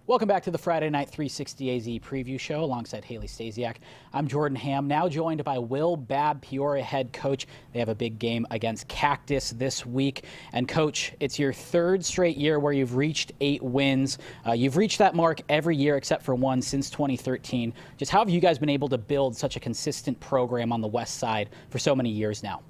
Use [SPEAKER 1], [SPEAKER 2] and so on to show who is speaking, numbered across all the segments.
[SPEAKER 1] Welcome back to the Friday Night 360AZ preview show alongside Haley Stasiak. I'm Jordan Ham, now joined by Will Babb, Peoria head coach. They have a big game against Cactus this week. And Coach, it's your third straight year where you've reached 8 wins. You've reached that mark every year except for one since 2013. Just how have you guys been able to build such a consistent program on the West Side for so many years now?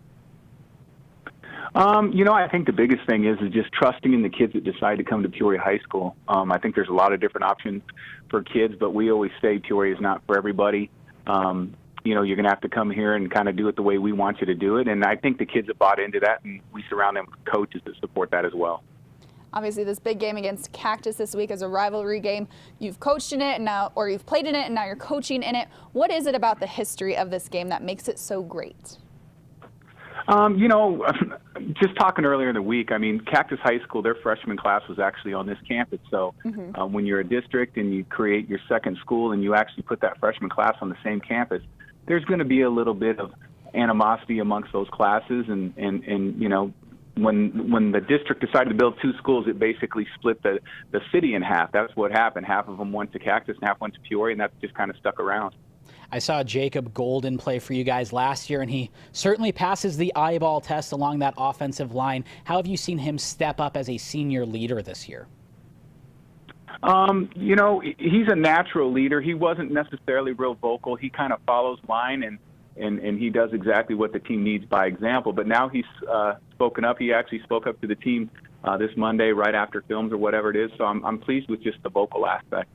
[SPEAKER 2] I think the biggest thing is just trusting in the kids that decide to come to Peoria High School. I think there's a lot of different options for kids, but we always say Peoria is not for everybody. You're going to have to come here and kind of do it the way we want you to do it. And I think the kids have bought into that, and we surround them with coaches that support that as well.
[SPEAKER 3] Obviously, this big game against Cactus this week is a rivalry game. You've coached in it and now, or you've played in it, and now you're coaching in it. What is it about the history of this game that makes it so great?
[SPEAKER 2] Just talking earlier in the week, Cactus High School, their freshman class was actually on this campus. So when you're a district and you create your second school and you actually put that freshman class on the same campus, there's going to be a little bit of animosity amongst those classes. And when the district decided to build 2 schools, it basically split the city in half. That's what happened. Half of them went to Cactus and half went to Peoria, and that's just kind of stuck around.
[SPEAKER 1] I saw Jacob Golden play for you guys last year, and he certainly passes the eyeball test along that offensive line. How have you seen him step up as a senior leader this year?
[SPEAKER 2] He's a natural leader. He wasn't necessarily real vocal. He kind of follows line, and he does exactly what the team needs by example. But now he's spoken up. He actually spoke up to the team this Monday right after films or whatever it is. So I'm pleased with just the vocal aspect.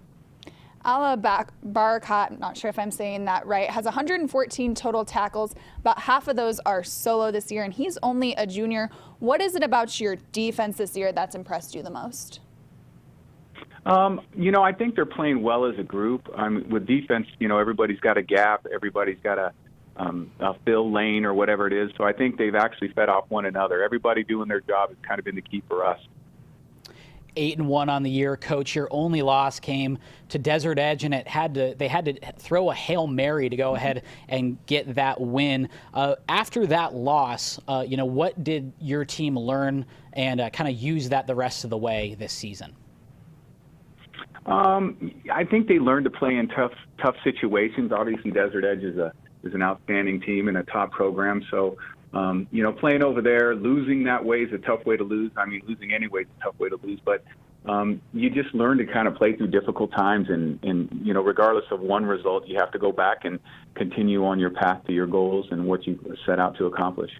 [SPEAKER 3] Ala Barakat, I'm not sure if I'm saying that right, has 114 total tackles. About half of those are solo this year, and he's only a junior. What is it about your defense this year that's impressed you the most?
[SPEAKER 2] I think they're playing well as a group. With defense, everybody's got a gap. Everybody's got a fill lane or whatever it is. So I think they've actually fed off one another. Everybody doing their job has kind of been the key for us.
[SPEAKER 1] 8-1 on the year, Coach. Your only loss came to Desert Edge, and they had to throw a Hail Mary to go ahead and get that win. After that loss, what did your team learn and kind of use that the rest of the way this season?
[SPEAKER 2] I think they learned to play in tough situations. Obviously, Desert Edge is an outstanding team and a top program. So, playing over there, losing that way is a tough way to lose. Losing anyway is a tough way to lose. But you just learn to kind of play through difficult times. And regardless of one result, you have to go back and continue on your path to your goals and what you set out to accomplish.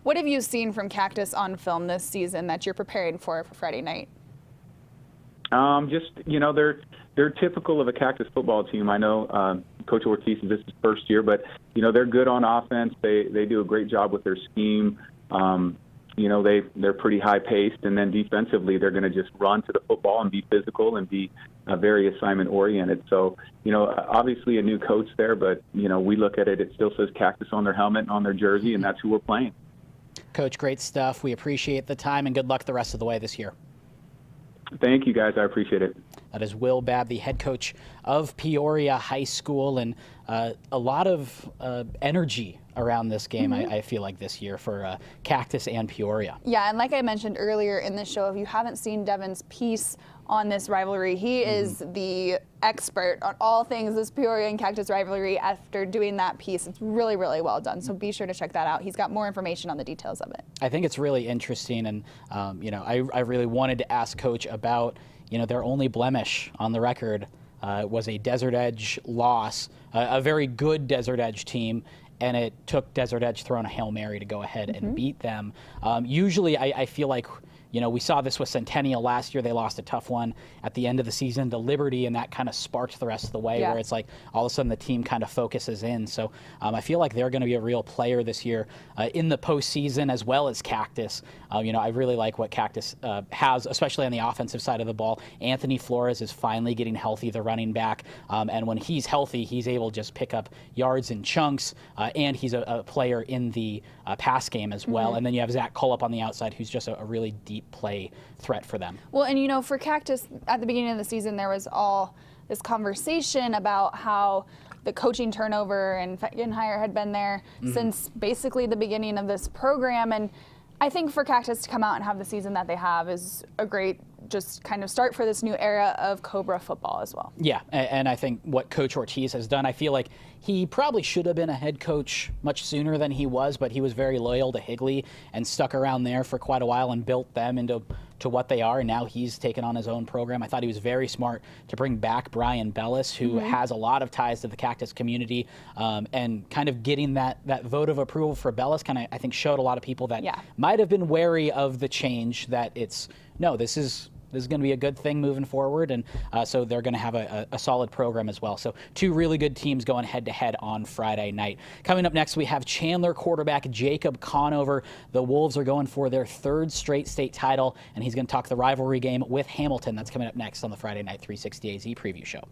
[SPEAKER 3] What have you seen from Cactus on film this season that you're preparing for Friday night? They're typical of a Cactus football team. I know Coach Ortiz, this is his first year, but they're good on offense. They do a great job with their scheme. They're pretty high paced, and then defensively they're going to just run to the football and be physical and be very assignment oriented. So obviously a new coach there, but we look at it. It still says Cactus on their helmet and on their jersey, and that's who we're playing.
[SPEAKER 1] Coach, great stuff. We appreciate the time, and good luck the rest of the way this year.
[SPEAKER 2] Thank you, guys. I appreciate it.
[SPEAKER 1] That is Will Babb, the head coach of Peoria High School, and a lot of energy around this game, I feel like, this year for Cactus and Peoria.
[SPEAKER 3] Yeah, and like I mentioned earlier in the show, if you haven't seen Devin's piece on this rivalry, he is the expert on all things this Peoria and Cactus rivalry after doing that piece. It's really, really well done, so be sure to check that out. He's got more information on the details of it.
[SPEAKER 1] I think it's really interesting, and I really wanted to ask Coach about their only blemish on the record was a Desert Edge loss, a very good Desert Edge team, and it took Desert Edge throwing a Hail Mary to go ahead and beat them. Usually I feel like we saw this with Centennial last year. They lost a tough one at the end of the season to Liberty, and that kind of sparked the rest of the way, where it's like all of a sudden the team kind of focuses in. So I feel like they're going to be a real player this year in the postseason as well as Cactus. I really like what Cactus has, especially on the offensive side of the ball. Anthony Flores is finally getting healthy, the running back, and when he's healthy, he's able to just pick up yards in chunks, and he's a player in the pass game as well. And then you have Zach Cullop on the outside, who's just a really deep play threat for them.
[SPEAKER 3] Well, and for Cactus, at the beginning of the season, there was all this conversation about how the coaching turnover and Fetgenheier had been there since basically the beginning of this program. And I think for Cactus to come out and have the season that they have is a great
[SPEAKER 4] just kind of start for this new era of Cobra football as well.
[SPEAKER 1] Yeah, and I think what Coach Ortiz has done, I feel like he probably should have been a head coach much sooner than he was, but he was very loyal to Higley and stuck around there for quite a while and built them into what they are, and now he's taken on his own program. I thought he was very smart to bring back Brian Bellis, who has a lot of ties to the Cactus community, and kind of getting that vote of approval for Bellis kind of, I think, showed a lot of people that might have been wary of the change, that this is going to be a good thing moving forward, and so they're going to have a solid program as well. So two really good teams going head-to-head on Friday night. Coming up next, we have Chandler quarterback Jacob Conover. The Wolves are going for their third straight state title, and he's going to talk the rivalry game with Hamilton. That's coming up next on the Friday Night 360AZ Preview Show.